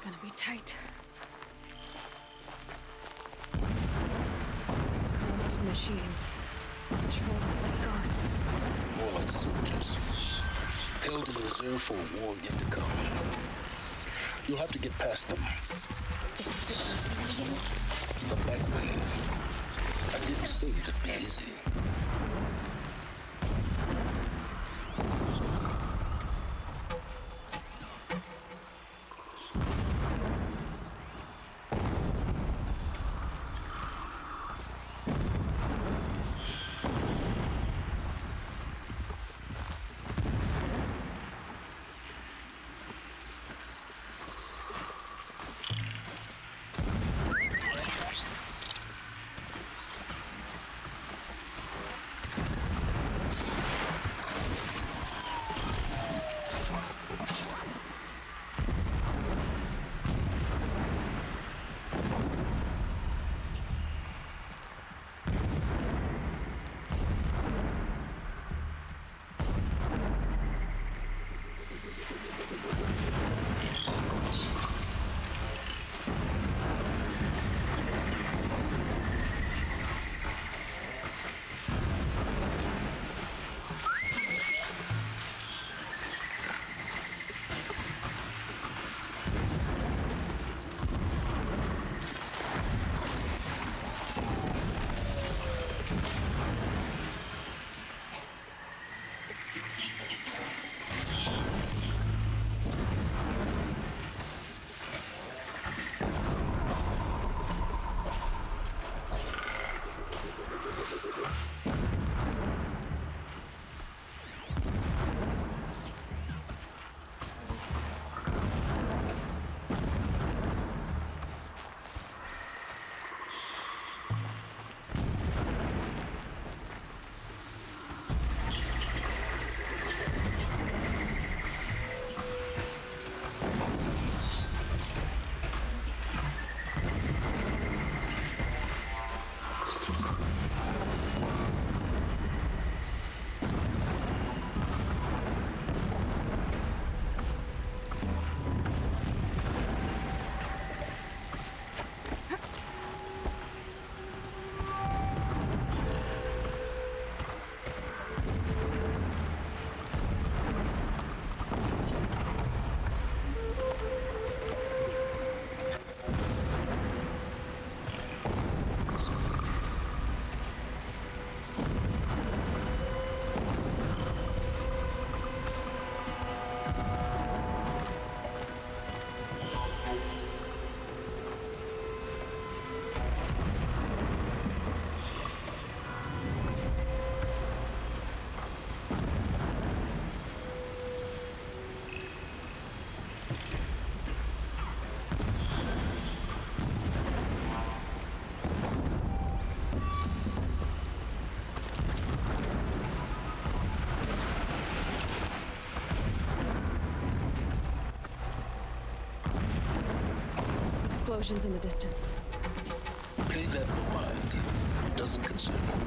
Gonna be tight. Corrupted machines. Controlled like guards. More like soldiers. Held in reserve for a war yet to come. You'll have to get past them. The back way. I didn't say it'd be easy. Explosions in the distance. Pay that no mind. Doesn't concern you.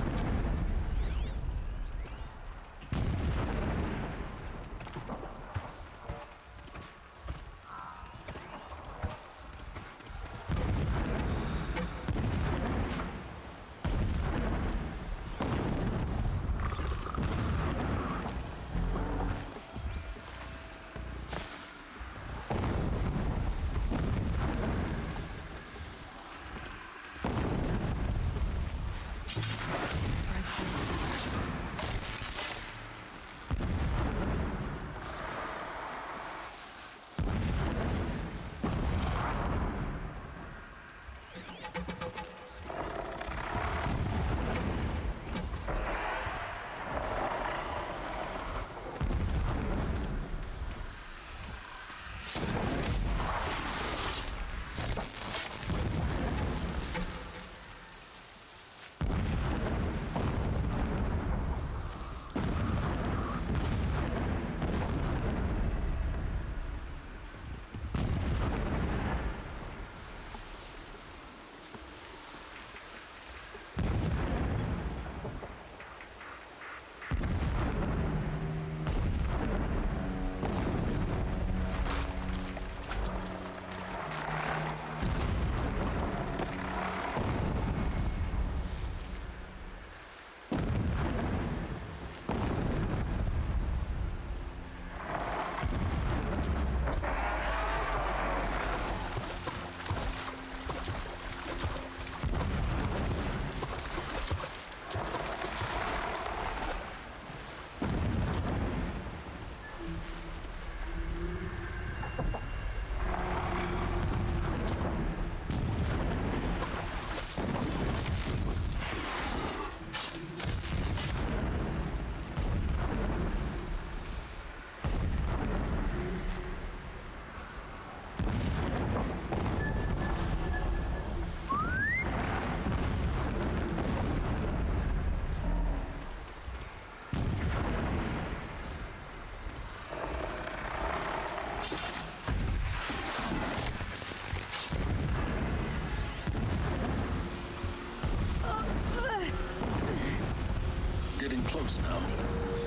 close now.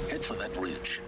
Head for that ridge.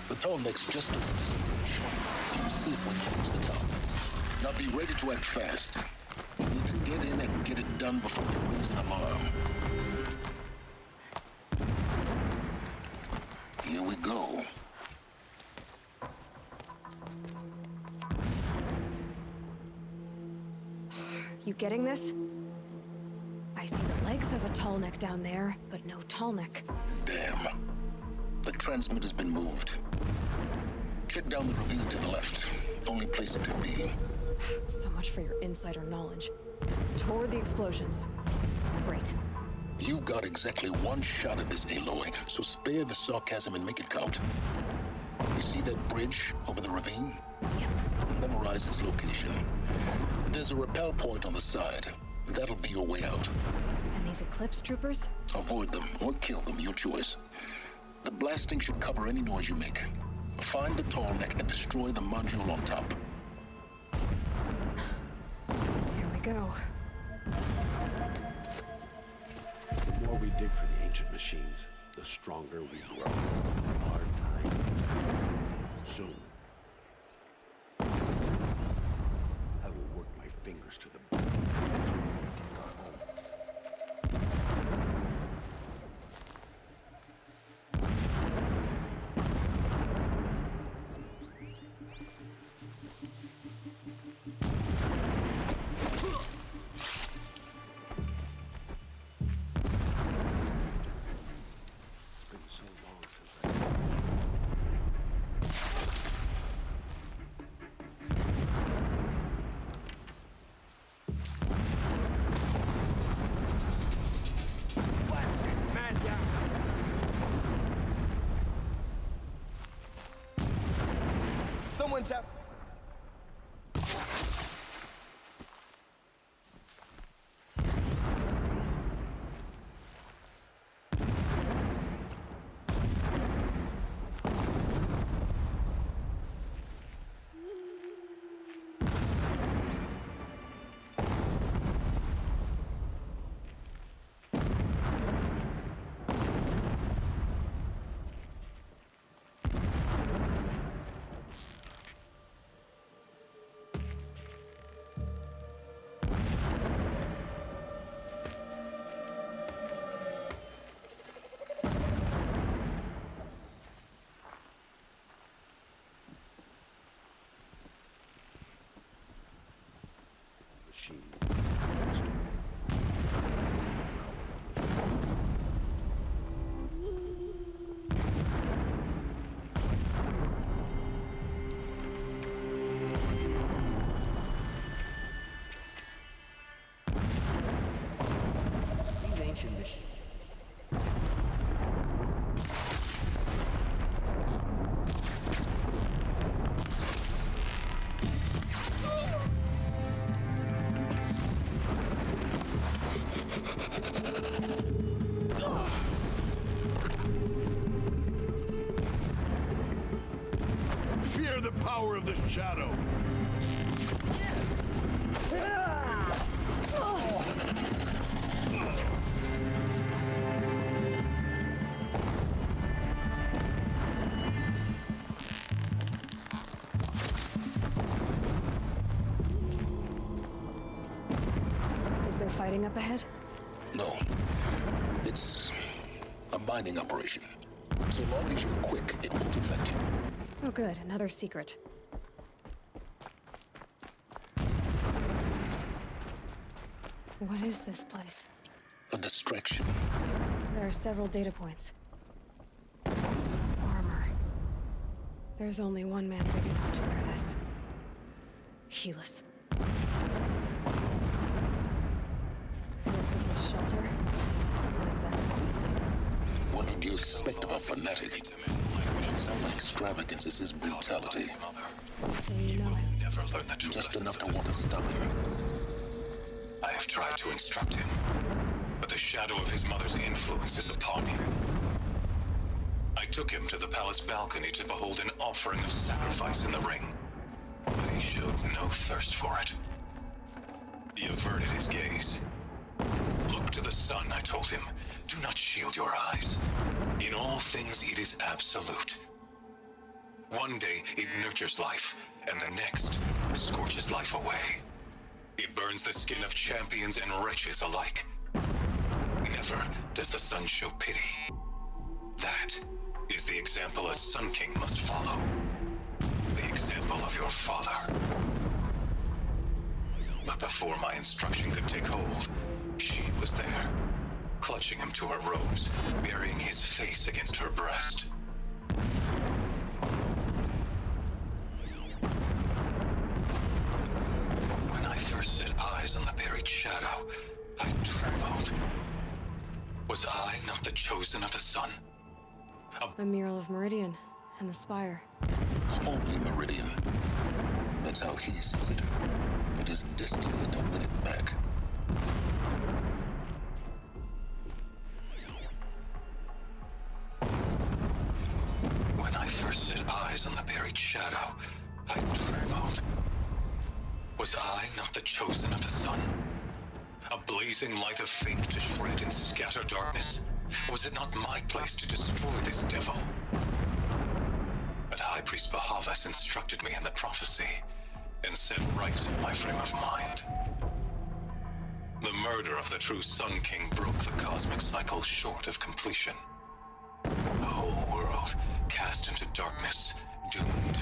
The tall neck's just over this bridge. You'll see it when you reach the top. Now be ready to act fast. You need to get in and get it done before you raise an alarm. Here we go. You getting this? I see the legs of a tall neck down there, but no tall neck. Damn. The transmitter's been moved. Check down the ravine to the left. Only place it could be. So much for your insider knowledge. Toward the explosions. Great. You've got exactly one shot at this, Aloy, so spare the sarcasm and make it count. You see that bridge over the ravine? Yep. Memorize its location. There's a rappel point on the side. That'll be your way out. And these Eclipse troopers? Avoid them or kill them, your choice. The blasting should cover any noise you make. Find the tall neck and destroy the module on top. Here we go. The more we dig for the ancient machines, the stronger we grow. Our time soon. I will work my fingers to the bone as we take our home. It's been so long since I... Man down. Someone's out. Machine. These ancient machines. Fear the power of the shadow. Is Is there fighting up ahead? No. It's a mining operation. So long as you're quick, it won't affect you. Oh good, another secret. What is this place? A distraction. There are several data points. Some armor. There's only one man big enough to wear this. Helis. Is this a shelter? Not exactly fancy. What would you expect of a fanatic? Some extravagance is his brutality. So you know him. Never learn the true Just lessons enough to of want to stop him. I have tried to instruct him, but the shadow of his mother's influence is upon him. I took him to the palace balcony to behold an offering of sacrifice in the ring, but he showed no thirst for it. He averted his gaze. Look to the sun, I told him. Do not shield your eyes. In all things, it is absolute. One day, it nurtures life, and the next, scorches life away. It burns the skin of champions and wretches alike. Never does the sun show pity. That is the example a Sun King must follow. The example of your father. But before my instruction could take hold, she was there, clutching him to her robes, burying his face against her breast. When I first set eyes on the buried shadow, I trembled. Was I not the chosen of the sun? A mural of Meridian and the spire. Only Meridian. That's how he sees it. It is destined to win it back. When I first set eyes on the buried shadow, I trembled. Was I not the chosen of the sun? A blazing light of faith to shred and scatter darkness? Was it not my place to destroy this devil? But High Priest Bahavas instructed me in the prophecy and set right my frame of mind. The murder of the true Sun King broke the cosmic cycle short of completion. The whole world cast into darkness, doomed.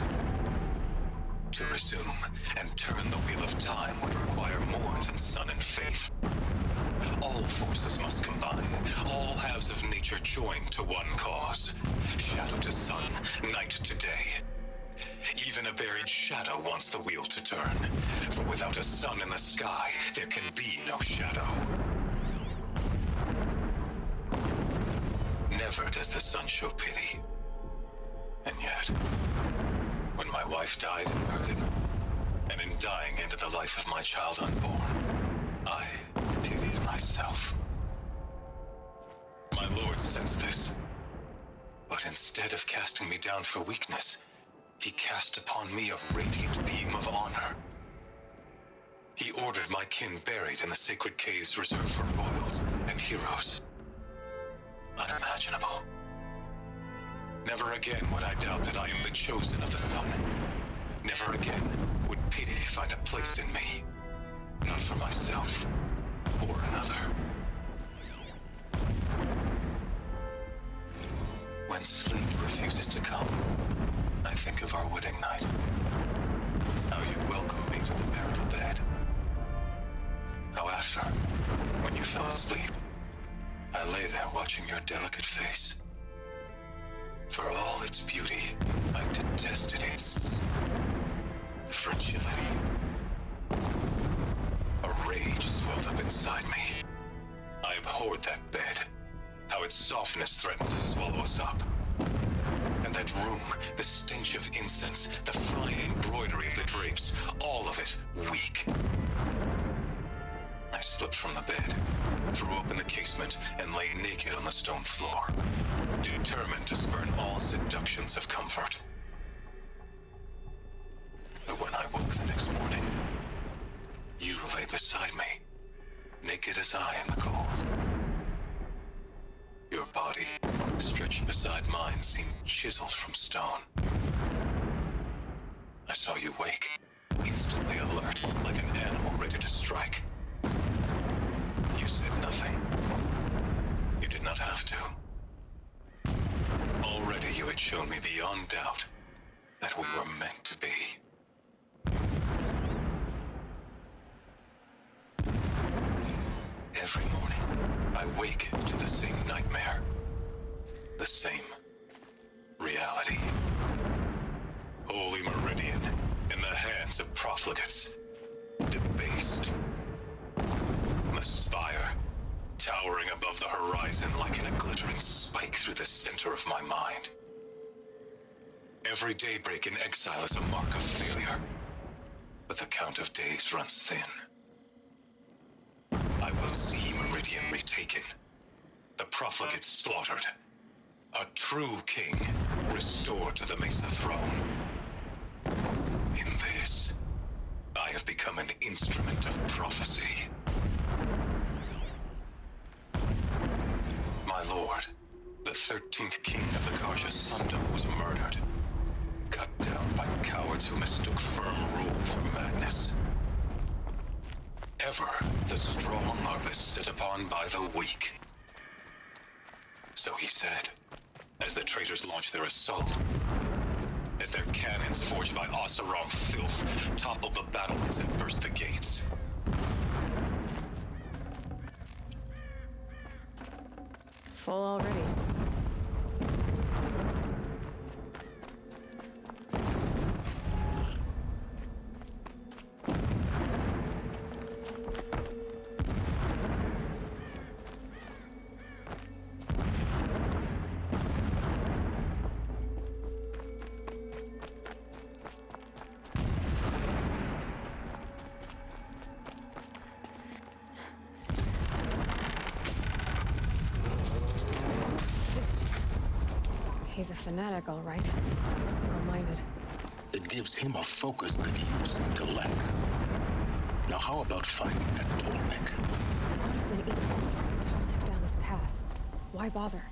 To resume and turn the wheel of time would require more than sun and faith. All forces must combine, all halves of nature join to one cause. Shadow to sun, night to day. Even a buried shadow wants the wheel to turn, for without a sun in the sky, there can be no shadow. Never does the sun show pity. And yet, when my wife died in birthing, and in dying into the life of my child unborn, I pitied myself. My lord sensed this, but instead of casting me down for weakness, he cast upon me a radiant beam of honor. He ordered my kin buried in the sacred caves reserved for royals and heroes. Unimaginable. Never again would I doubt that I am the chosen of the sun. Never again would pity find a place in me. Not for myself or another. When sleep refuses to come, I think of our wedding night. How you welcomed me to the marital bed. How after, when you fell asleep, I lay there watching your delicate face. For all its beauty, I detested its fragility. A rage swelled up inside me. I abhorred that bed, how its softness threatened to swallow us up. And that room, the stench of incense, the fine embroidery of the drapes, all of it weak. I slipped from the bed, threw open the casement, and lay naked on the stone floor, determined to spurn all seductions of comfort. But when I woke the next morning, you lay beside me, naked as I in the cold. Your body, stretched beside mine, seemed chiseled from stone. I saw you wake, instantly alert, like an animal ready to strike. shown me beyond doubt that we were meant to be. Every morning, I wake to the same nightmare. The same reality. Holy Meridian in the hands of profligates. Debased. The spire, towering above the horizon like a glittering spike through the center of my mind. Every daybreak in exile is a mark of failure, but the count of days runs thin. I will see Meridian retaken, the profligates slaughtered, a true king restored to the Mesa throne. In this, I have become an instrument of prophecy. My lord, the 13th king of the Karja Sundom was murdered, cut down by cowards who mistook firm rule for madness. Ever the strong are beset upon by the weak. So he said, as the traitors launched their assault, as their cannons forged by Oseram filth toppled the battlements and burst the gates. Full already. He's a fanatic, all right. Single-minded. It gives him a focus that you seem to lack. Now how about finding that Tallneck? I've been eating Tallneck down this path. Why bother?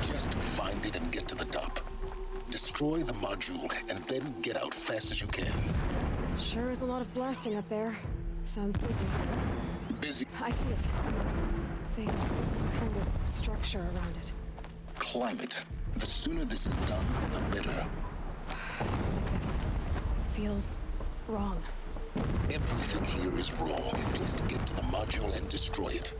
Just find it and get to the top. Destroy the module and then get out fast as you can. Sure is a lot of blasting up there. Sounds busy. Busy. I see it. They put some kind of structure around it. Climate. The sooner this is done, the better. This feels wrong. Everything here is wrong. Just get to the module and destroy it.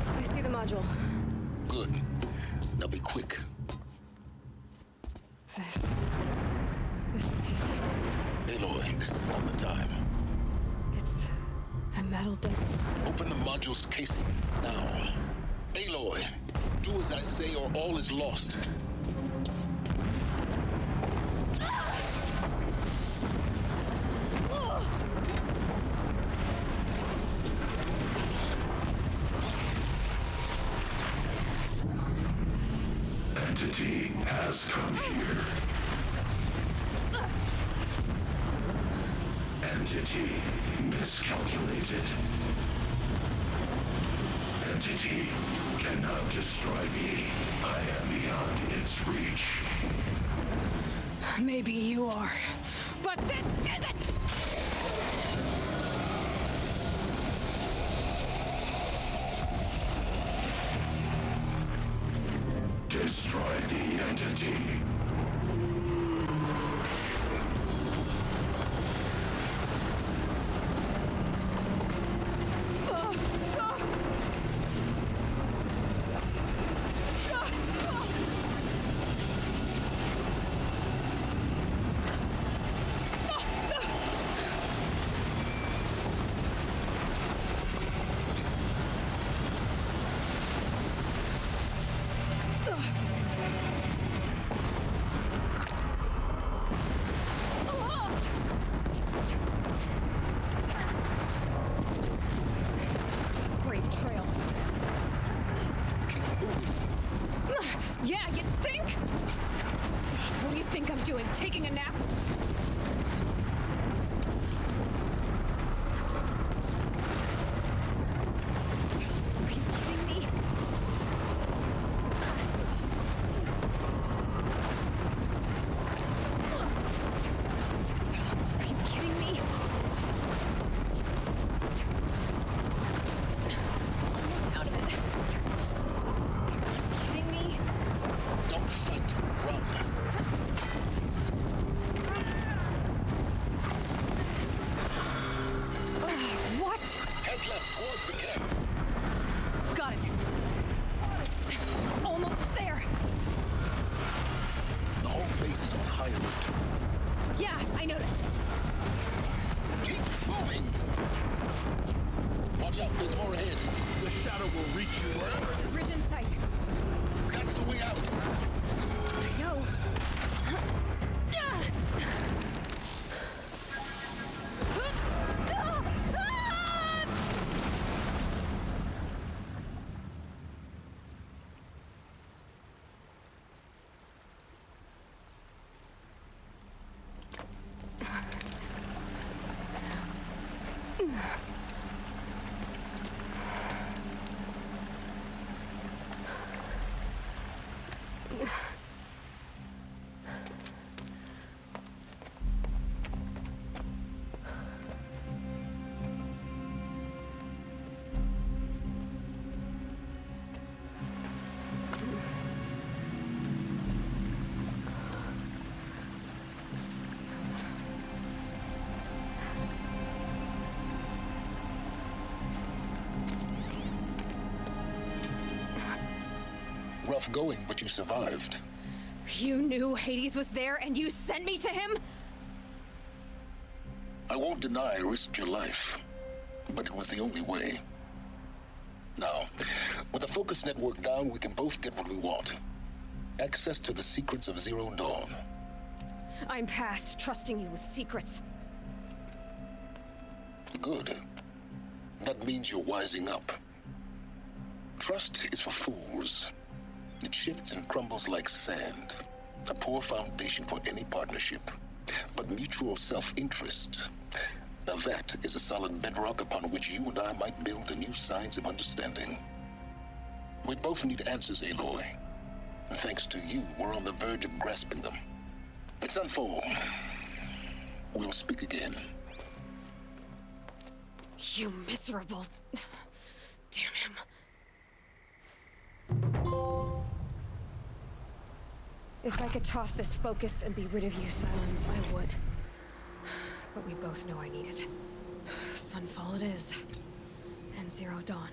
I see the module. Good. Now be quick. This is Hades. Aloy, this is not the time. It's a metal devil. Open the module's casing, now. Aloy, do as I say or all is lost. Entity has come here. Entity miscalculated. Entity cannot destroy me. I am beyond its reach. Maybe you are, but this isn't! Destroy the entity. Yeah, you think? What do you think I'm doing? Taking a nap? Are you kidding me? Rough going, but you survived. You knew Hades was there and you sent me to him? I won't deny I risked your life, but it was the only way. Now, with the focus network down, we can both get what we want. Access to the secrets of Zero Dawn. I'm past trusting you with secrets. Good. That means you're wising up. Trust is for fools. It shifts and crumbles like sand. A poor foundation for any partnership. But mutual self-interest, now that is a solid bedrock upon which you and I might build a new science of understanding. We both need answers, Aloy. And thanks to you, we're on the verge of grasping them. Let's unfold. We'll speak again. You miserable... Damn him. If I could toss this focus and be rid of you, Silence, I would. But we both know I need it. Sunfall it is. And Zero Dawn.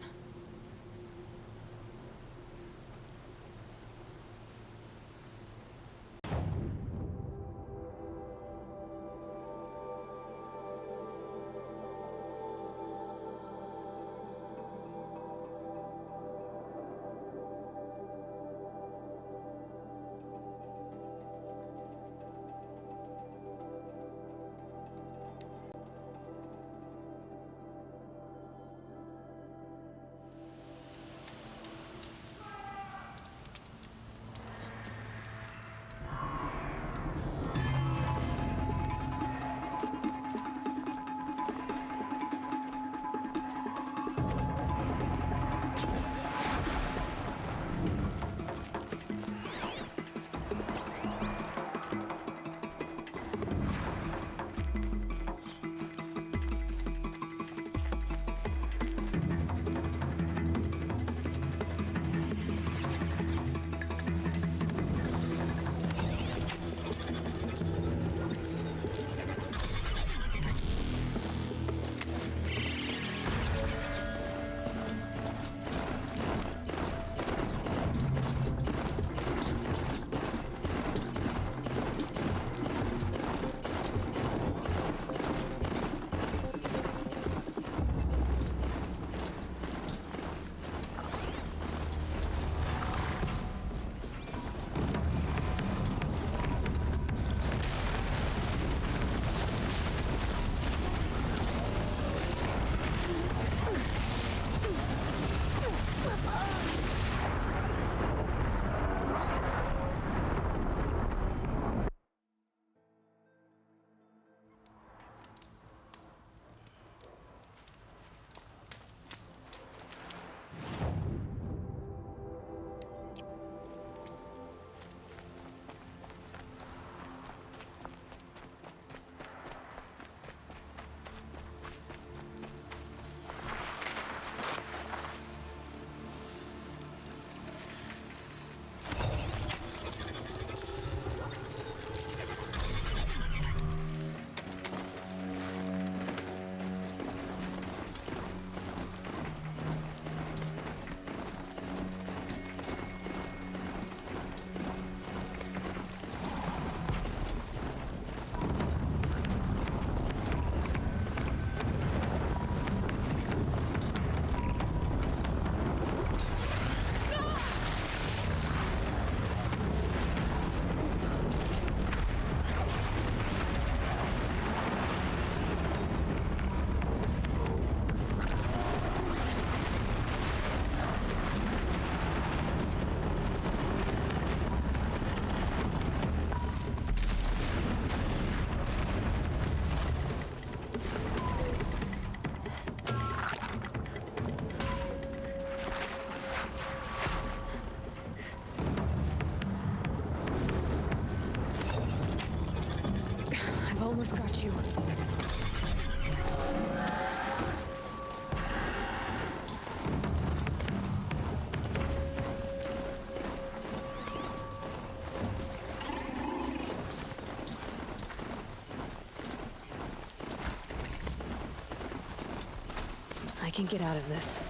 you. I can get out of this.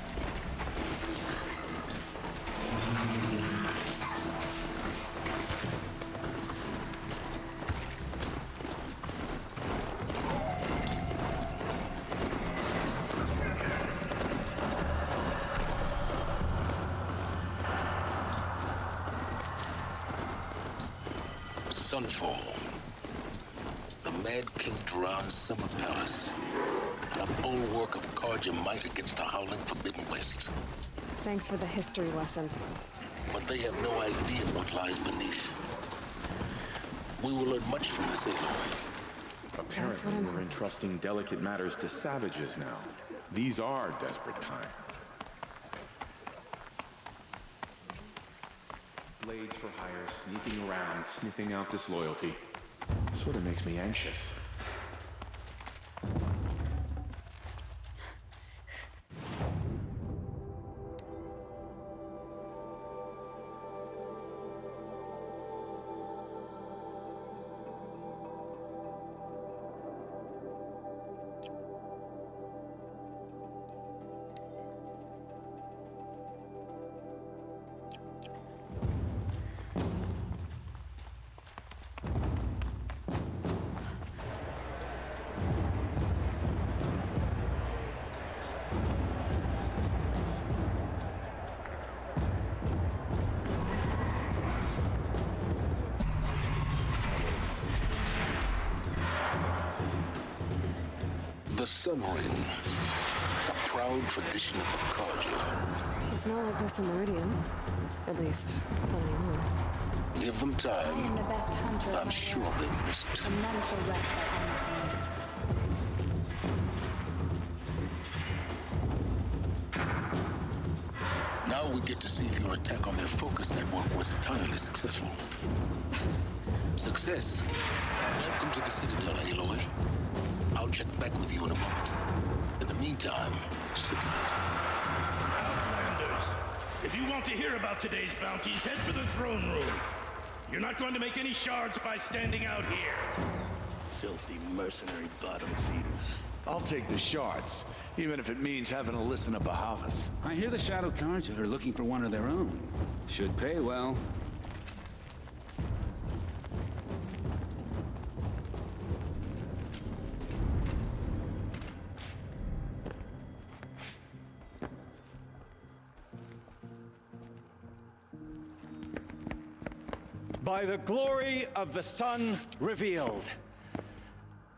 Sunfall. The Mad King Duran's summer palace. A bulwark of guard your might against the howling Forbidden West. Thanks for the history lesson. But they have no idea what lies beneath. We will learn much from this Aloy. Apparently, we're entrusting delicate matters to savages now. These are desperate times. Blades for hire, sneaking around, sniffing out disloyalty. Sort of makes me anxious. The Sun Ring, a proud tradition of Cardia. It's not like this in Meridian. At least, not anymore. Give them I am time. the best hunter of I'm my sure world, they'll miss it. and none shall wrest that honor from me. Now we get to see if your attack on their focus network was entirely successful. Success. Welcome to the Citadel, Aloy. I'll check back with you in a moment. In the meantime, circulate. Outlanders, if you want to hear about today's bounties, head for the throne room. You're not going to make any shards by standing out here. Filthy mercenary bottom feeders. I'll take the shards, even if it means having to listen to Bahavas. I hear the Shadow Carja are looking for one of their own. Should pay well. By the glory of the sun revealed.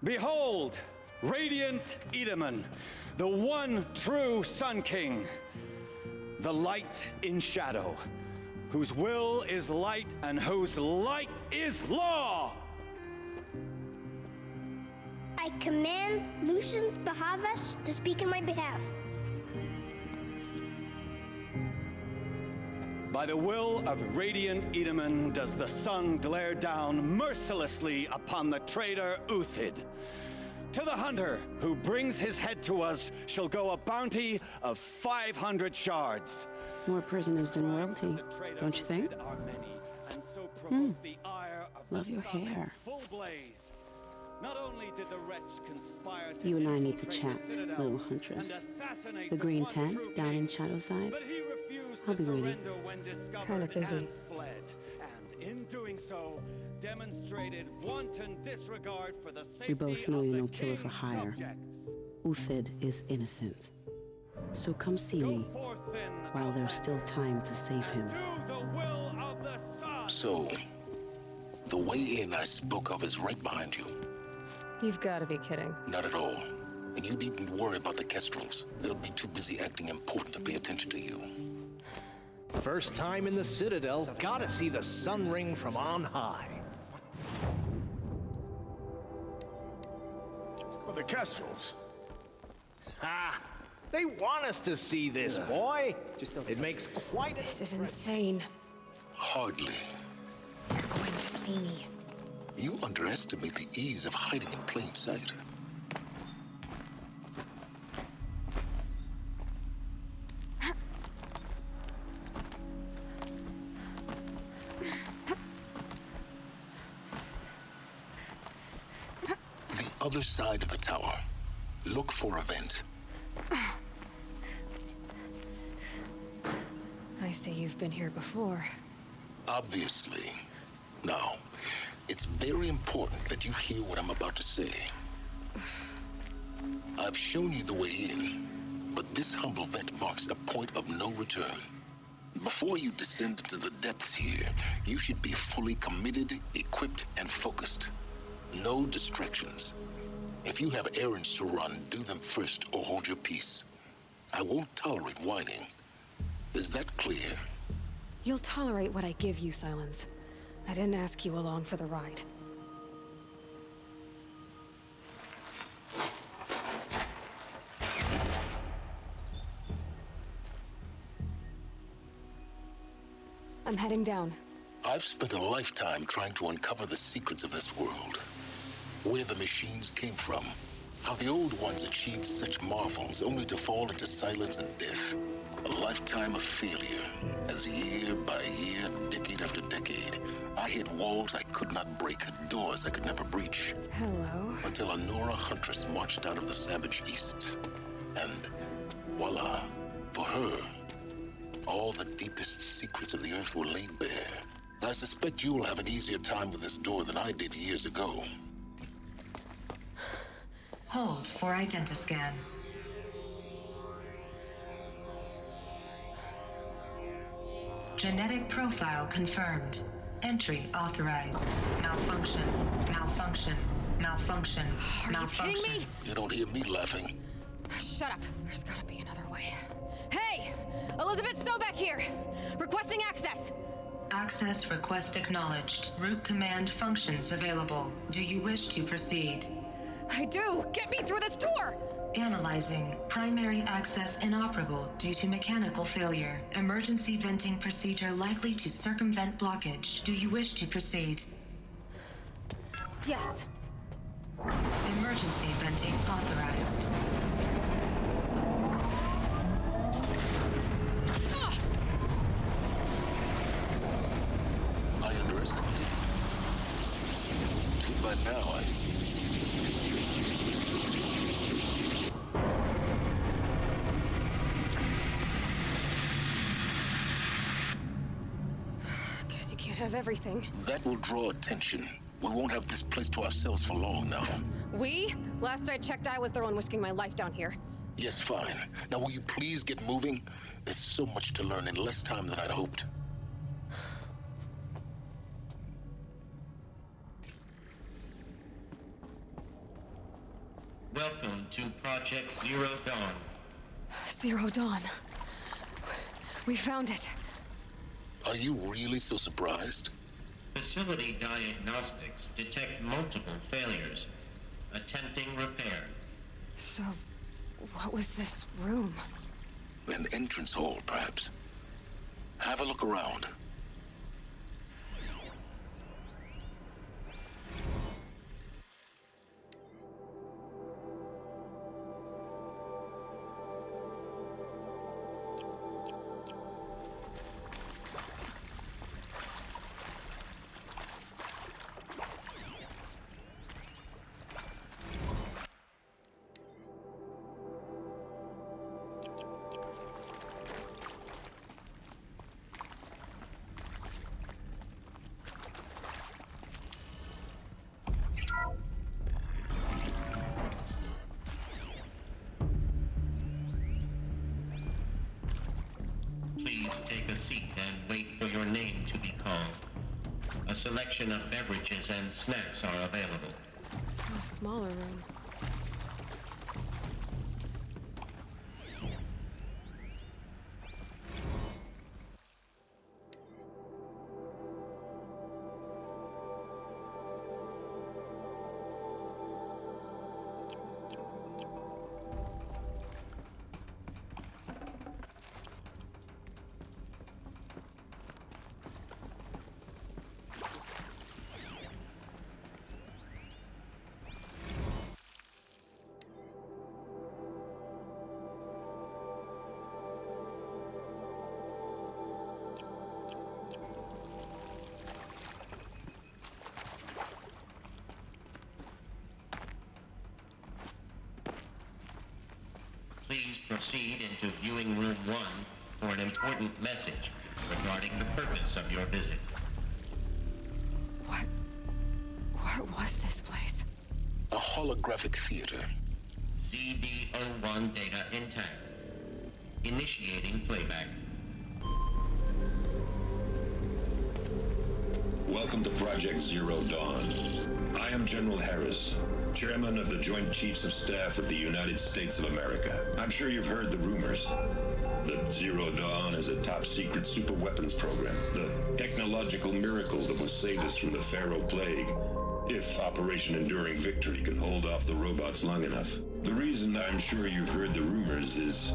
Behold, radiant Edaman, the one true Sun King, the light in shadow, whose will is light and whose light is law. I command Lucian's Bahavas to speak in my behalf. By the will of radiant Edaman does the sun glare down mercilessly upon the traitor Uthid. To the hunter who brings his head to us shall go a bounty of 500 shards. More prisoners than royalty, don't you think? Love your hair. Not only did the wretch conspire to You and I need to chat, little huntress. The green tent down in Shadowside. I'll be waiting. Kinda busy. And in doing so, demonstrated wanton disregard for the safety We both know of you're the no killer for king's hire. subjects. Uthid is innocent. So come see me while there's still time to save him. So, the way in I spoke of is right behind you. You've got to be kidding. Not at all. And you needn't worry about the Kestrels. They'll be too busy acting important to pay attention to you. First time in the Citadel, gotta see the Sun Ring from on high. Well, the Kestrels. Ha! They want us to see this, boy. It makes quite a... This is insane. Hardly. You're going to see me. You underestimate the ease of hiding in plain sight. The other side of the tower. Look for a vent. I see you've been here before. Obviously. Now, it's very important that you hear what I'm about to say. I've shown you the way in, but this humble vent marks a point of no return. Before you descend into the depths here, you should be fully committed, equipped, and focused. No distractions. If you have errands to run, do them first or hold your peace. I won't tolerate whining. Is that clear? You'll tolerate what I give you, Silence. I didn't ask you along for the ride. I'm heading down. I've spent a lifetime trying to uncover the secrets of this world. Where the machines came from. How the old ones achieved such marvels only to fall into silence and death. A lifetime of failure, as year by year, decade after decade, I hit walls I could not break, doors I could never breach. Hello. Until a Nora huntress marched out of the savage east. And voila, for her, all the deepest secrets of the earth were laid bare. I suspect you will have an easier time with this door than I did years ago. Hold for identiscan. Genetic profile confirmed. Entry authorized. Malfunction. Malfunction. Malfunction. Are Malfunction. you kidding me? You don't hear me laughing. Shut up. There's gotta be another way. Hey! Elizabeth Sobeck here! Requesting access! Access request acknowledged. Root command functions available. Do you wish to proceed? I do! Get me through this tour! Analyzing. Primary access inoperable due to mechanical failure. Emergency venting procedure likely to circumvent blockage. Do you wish to proceed? Yes. Emergency venting authorized. I underestimated. See, by now, Guess you can't have everything. that will draw attention. We won't have this place to ourselves for long now. We? Last I checked, I was the one risking my life down here. Yes, fine. Now, will you please get moving? There's so much to learn in less time than I'd hoped. Welcome to Project Zero Dawn. Zero Dawn. We found it. Are you really so surprised? Facility diagnostics detect multiple failures. Attempting repair. So, what was this room? An entrance hall, perhaps. Have a look around. Please take a seat and wait for your name to be called. A selection of beverages and snacks are available. A smaller room. proceed into viewing room 1 for an important message regarding the purpose of your visit. What was this place? A holographic theater. CD01 data intact. Initiating playback. Welcome to Project Zero Dawn. I am General Harris, Chairman of the Joint Chiefs of Staff of the United States of America. I'm sure you've heard the rumors that Zero Dawn is a top-secret superweapons program, the technological miracle that will save us from the Pharaoh Plague, if Operation Enduring Victory can hold off the robots long enough. The reason I'm sure you've heard the rumors is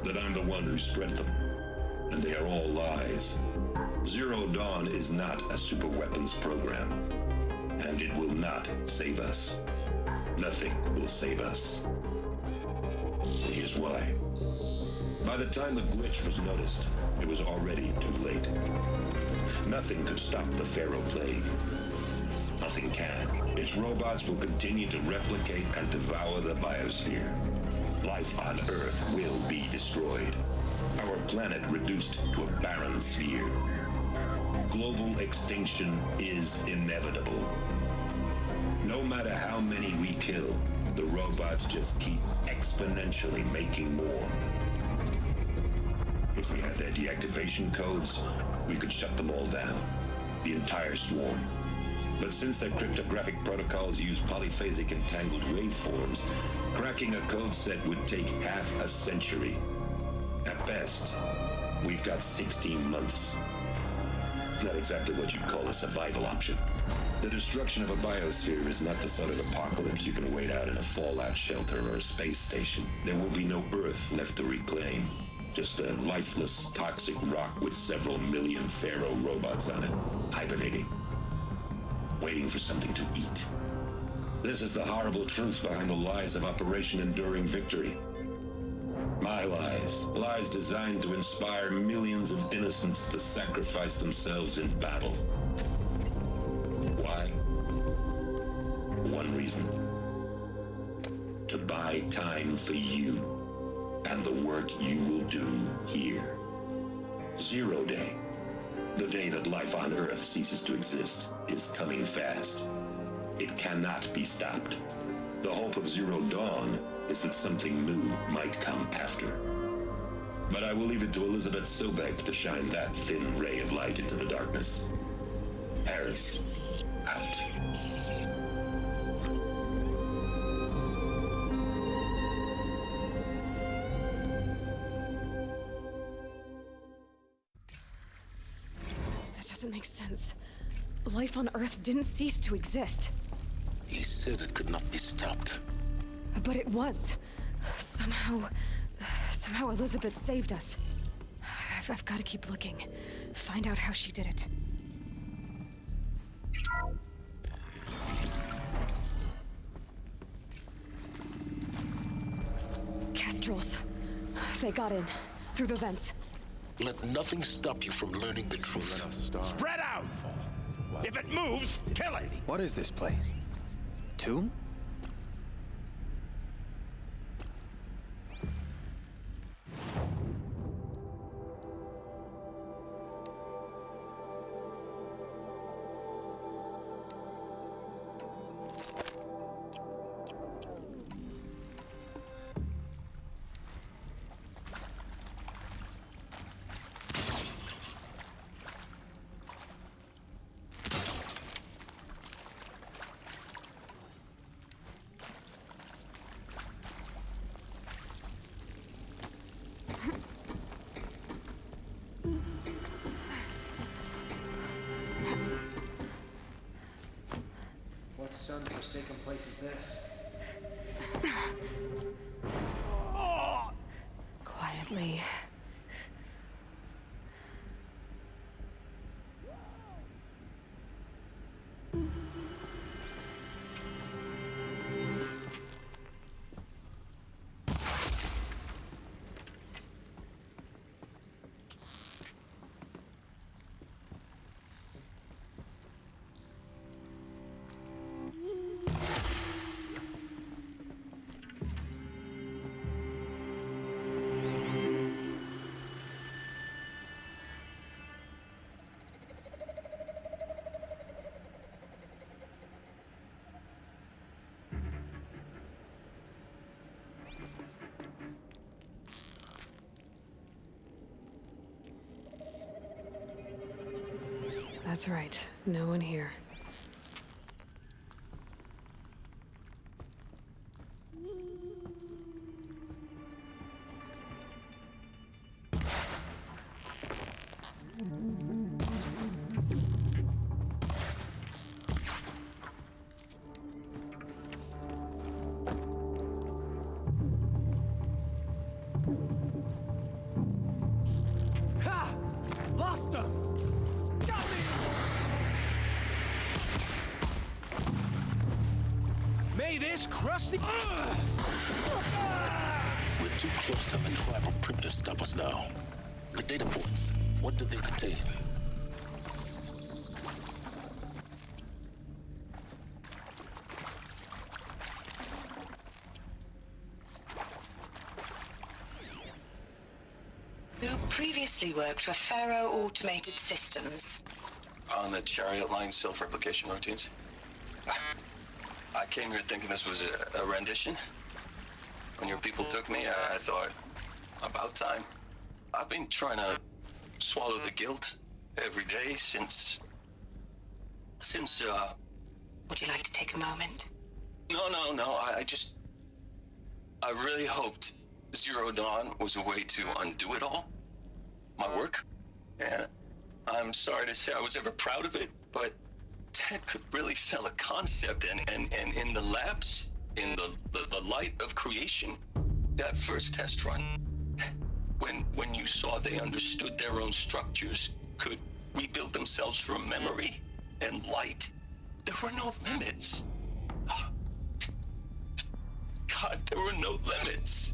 that I'm the one who spread them, and they are all lies. Zero Dawn is not a superweapons program, and it will not save us. Nothing will save us. Here's why. By the time the glitch was noticed, it was already too late. Nothing could stop the Pharaoh Plague. Nothing can. Its robots will continue to replicate and devour the biosphere. Life on Earth will be destroyed. Our planet reduced to a barren sphere. Global extinction is inevitable. No matter how many we kill, the robots just keep exponentially making more. If we had their deactivation codes, we could shut them all down. The entire swarm. But since their cryptographic protocols use polyphasic entangled waveforms, cracking a code set would take half a century. At best, we've got 16 months. Not exactly what you'd call a survival option. The destruction of a biosphere is not the sort of apocalypse you can wait out in a fallout shelter or a space station. There will be no Earth left to reclaim. Just a lifeless, toxic rock with several million Pharaoh robots on it, hibernating, waiting for something to eat. This is the horrible truth behind the lies of Operation Enduring Victory. My lies. Lies designed to inspire millions of innocents to sacrifice themselves in battle. Why? One reason. To buy time for you and the work you will do here. Zero Day. The day that life on Earth ceases to exist is coming fast. It cannot be stopped. The hope of Zero Dawn is that something new might come after. But I will leave it to Elizabeth Sobek to shine that thin ray of light into the darkness. Harris, out. That doesn't make sense. Life on Earth didn't cease to exist. He said it could not be stopped. But it was. Somehow Elizabeth saved us. I've got to keep looking. Find out how she did it. Kestrels. They got in. Through the vents. Let nothing stop you from learning the truth. Spread out! If it moves, kill it! What is this place? Tomb? What sun-forsaken place is this? Quietly. That's right. No one here. Ha! Lost them! Got me! May this crusty... We're too close to the tribal perimeter to stop us now. The data points, what do they contain? Who previously worked for Pharaoh Automated Systems. On the chariot line self-replication routines? I came here thinking this was a rendition. When your people took me, I thought, about time. I've been trying to swallow the guilt every day since... Would you like to take a moment? No, I really hoped Zero Dawn was a way to undo it all. My work. And I'm sorry to say I was ever proud of it, but Ted could really sell a concept, and in the labs, in the light of creation, that first test run, when you saw they understood their own structures, could rebuild themselves from memory and light, there were no limits. God, there were no limits.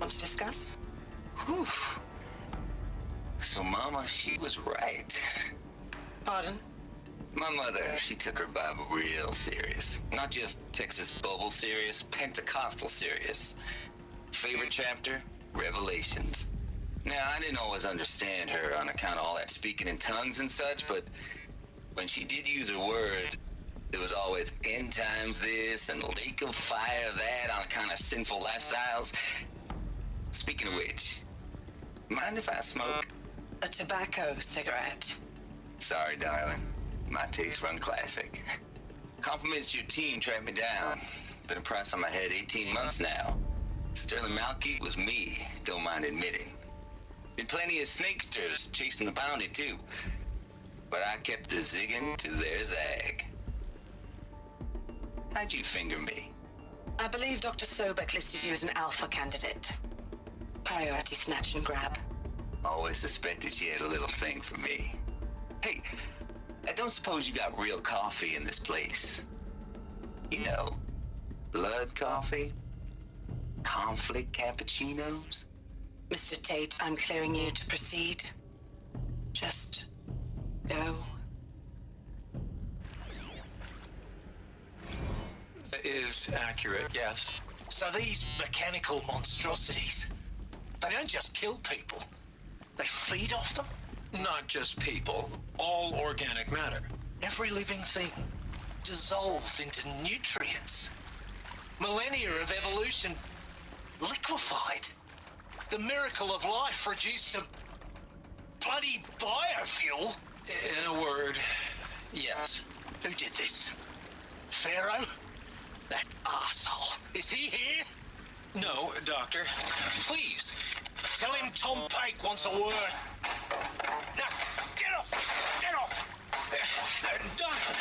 Want to discuss? Whew. So Mama, she was right. Pardon? My mother, she took her Bible real serious. Not just Texas Bible serious, Pentecostal serious. Favorite chapter? Revelations. Now, I didn't always understand her on account of all that speaking in tongues and such, but when she did use her words, there was always end times this and lake of fire that on account of sinful lifestyles. Speaking of which, mind if I smoke? A tobacco cigarette. Sorry, darling. My tastes run classic. Compliments to your team tracked me down. Been a price on my head 18 months now. Sterling Malky was me, don't mind admitting. Been plenty of snakesters chasing the bounty, too. But I kept the zigging to their zag. How'd you finger me? I believe Dr. Sobek listed you as an alpha candidate. Priority snatch and grab. Always suspected she had a little thing for me. Hey, I don't suppose you got real coffee in this place. You know, blood coffee? Conflict cappuccinos? Mr. Tate, I'm clearing you to proceed. Just go. Is accurate, yes. So these mechanical monstrosities, they don't just kill people. They feed off them? Not just people, all organic matter. Every living thing dissolves into nutrients. Millennia of evolution liquefied. The miracle of life reduced to bloody biofuel. In a word, yes. Who did this? Pharaoh? That arsehole. Is he here? No, Doctor. Please. Tell him Tom Pike wants a word. Now, get off! Get off! Doctor,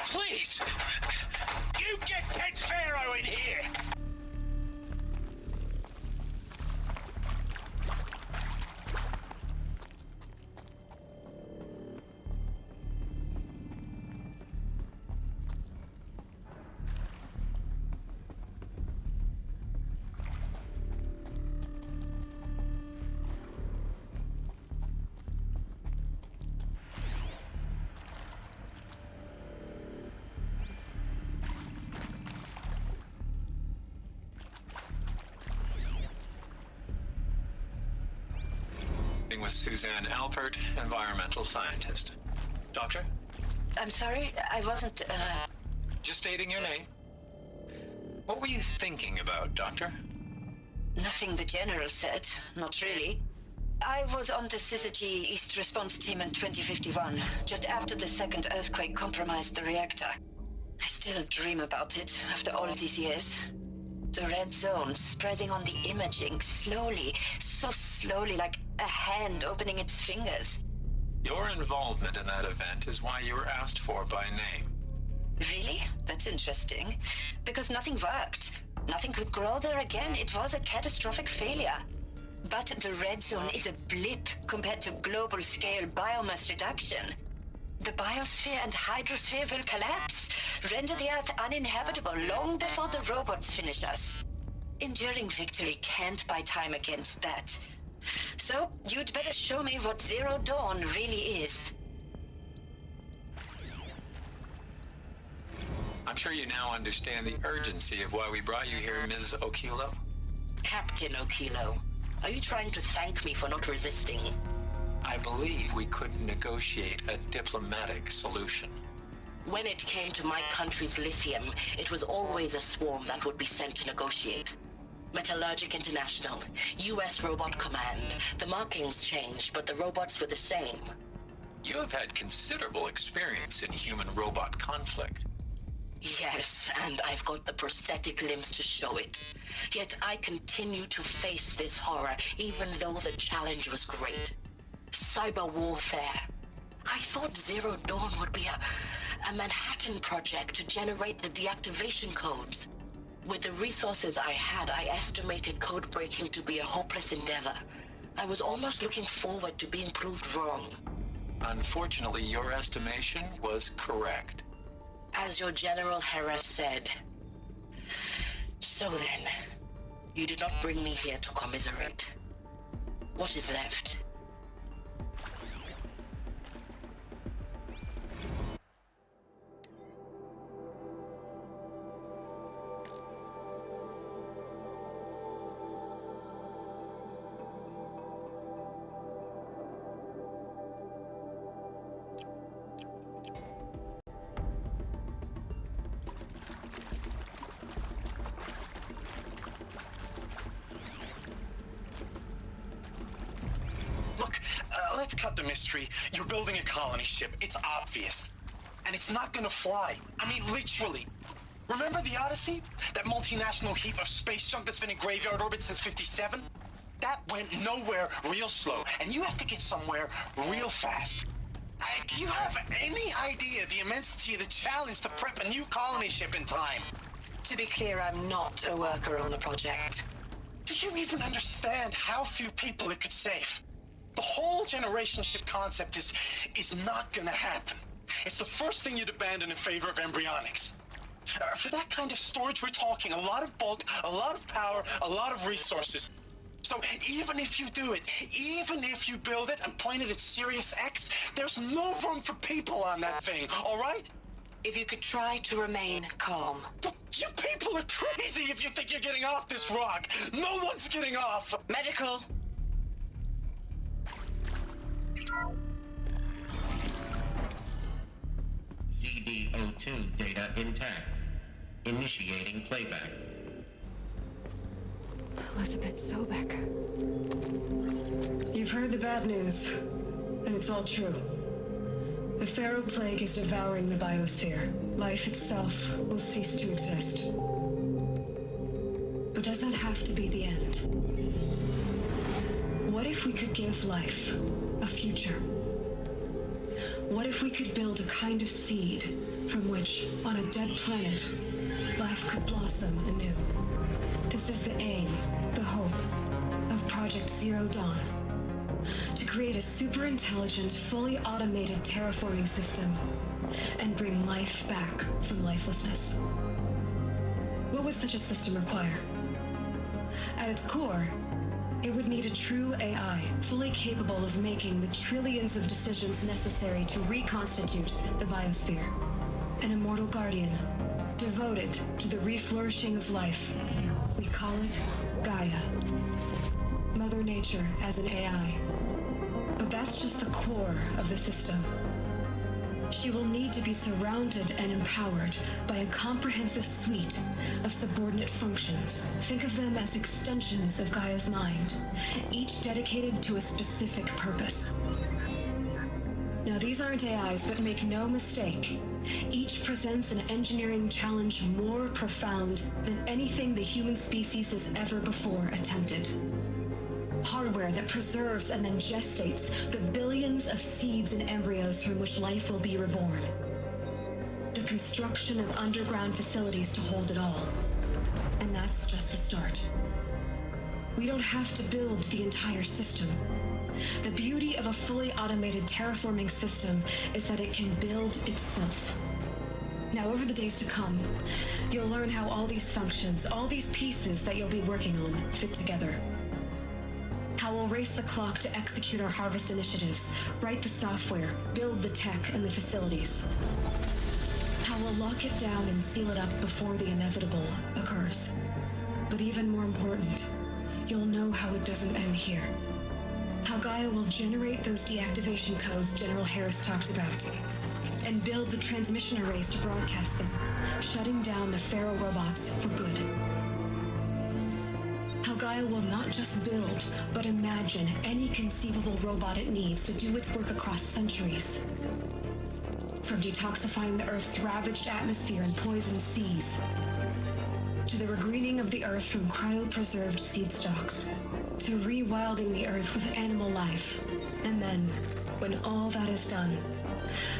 please. You get Ted Pharaoh in here! With Suzanne Alpert, environmental scientist. Doctor? I'm sorry, I wasn't, Just stating your name. What were you thinking about, Doctor? Nothing the General said, not really. I was on the Syzygy East Response Team in 2051, just after the second earthquake compromised the reactor. I still dream about it after all these years. The red zone spreading on the imaging, slowly, so slowly, like a hand opening its fingers. Your involvement in that event is why you were asked for by name. Really? That's interesting. Because nothing worked. Nothing could grow there again. It was a catastrophic failure. But the red zone is a blip compared to global-scale biomass reduction. The biosphere and hydrosphere will collapse, render the Earth uninhabitable long before the robots finish us. Enduring victory can't buy time against that. So, you'd better show me what Zero Dawn really is. I'm sure you now understand the urgency of why we brought you here, Ms. Okilo. Captain Okilo, are you trying to thank me for not resisting? I believe we couldn't negotiate a diplomatic solution. When it came to my country's lithium, it was always a swarm that would be sent to negotiate. Metallurgic International, US Robot Command. The markings changed, but the robots were the same. You have had considerable experience in human-robot conflict. Yes, and I've got the prosthetic limbs to show it. Yet I continue to face this horror, even though the challenge was great. Cyber warfare. I thought Zero Dawn would be a Manhattan project to generate the deactivation codes. With the resources I had, I estimated code breaking to be a hopeless endeavor. I was almost looking forward to being proved wrong. Unfortunately, your estimation was correct. As your General Hera said. So then, you did not bring me here to commiserate. What is left? Let's cut the mystery. You're building a colony ship. It's obvious. And it's not gonna fly. I mean, literally. Remember the Odyssey? That multinational heap of space junk that's been in graveyard orbit since 57? That went nowhere real slow. And you have to get somewhere real fast. Do you have any idea the immensity of the challenge to prep a new colony ship in time? To be clear, I'm not a worker on the project. Do you even understand how few people it could save? The whole generation ship concept is not gonna happen. It's the first thing you'd abandon in favor of embryonics. For that kind of storage, we're talking a lot of bulk, a lot of power, a lot of resources. So even if you do it, even if you build it and point it at Sirius X, there's no room for people on that thing, all right? If you could try to remain calm. But you people are crazy if you think you're getting off this rock. No one's getting off. Medical. CD02 data intact. Initiating playback. Elizabeth Sobek. You've heard the bad news, and it's all true. The Pharaoh Plague is devouring the biosphere. Life itself will cease to exist. But does that have to be the end? What if we could give life a future? What if we could build a kind of seed from which, on a dead planet, life could blossom anew? This is the aim, the hope, of Project Zero Dawn. To create a super-intelligent, fully automated terraforming system and bring life back from lifelessness. What would such a system require? At its core, it would need a true AI, fully capable of making the trillions of decisions necessary to reconstitute the biosphere. An immortal guardian, devoted to the reflourishing of life. We call it Gaia. Mother Nature as an AI. But that's just the core of the system. She will need to be surrounded and empowered by a comprehensive suite of subordinate functions. Think of them as extensions of Gaia's mind, each dedicated to a specific purpose. Now, these aren't AIs, but make no mistake, each presents an engineering challenge more profound than anything the human species has ever before attempted. Hardware that preserves and then gestates the billions of seeds and embryos from which life will be reborn. The construction of underground facilities to hold it all. And that's just the start. We don't have to build the entire system. The beauty of a fully automated terraforming system is that it can build itself. Now, over the days to come, you'll learn how all these functions, all these pieces that you'll be working on, fit together. How we'll race the clock to execute our harvest initiatives, write the software, build the tech and the facilities. How we'll lock it down and seal it up before the inevitable occurs. But even more important, you'll know how it doesn't end here. How Gaia will generate those deactivation codes General Harris talked about, and build the transmission arrays to broadcast them, shutting down the Pharaoh robots for good. How Gaia will not just build, but imagine any conceivable robot it needs to do its work across centuries. From detoxifying the Earth's ravaged atmosphere and poisoned seas, to the regreening of the Earth from cryopreserved seed stalks, to rewilding the Earth with animal life. And then, when all that is done,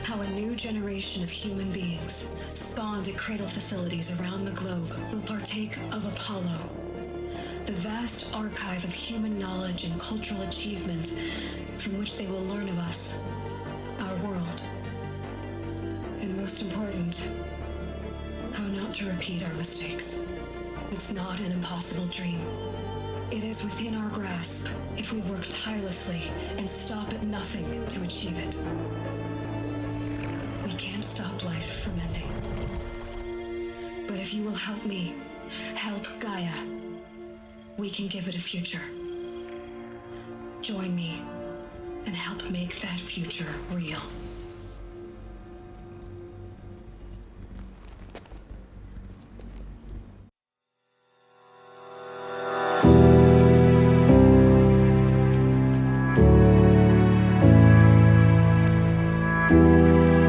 how a new generation of human beings, spawned at cradle facilities around the globe, will partake of Apollo, the vast archive of human knowledge and cultural achievement from which they will learn of us, our world. And most important, how not to repeat our mistakes. It's not an impossible dream. It is within our grasp if we work tirelessly and stop at nothing to achieve it. We can't stop life from ending. But if you will help me, help Gaia, we can give it a future. Join me and help make that future real.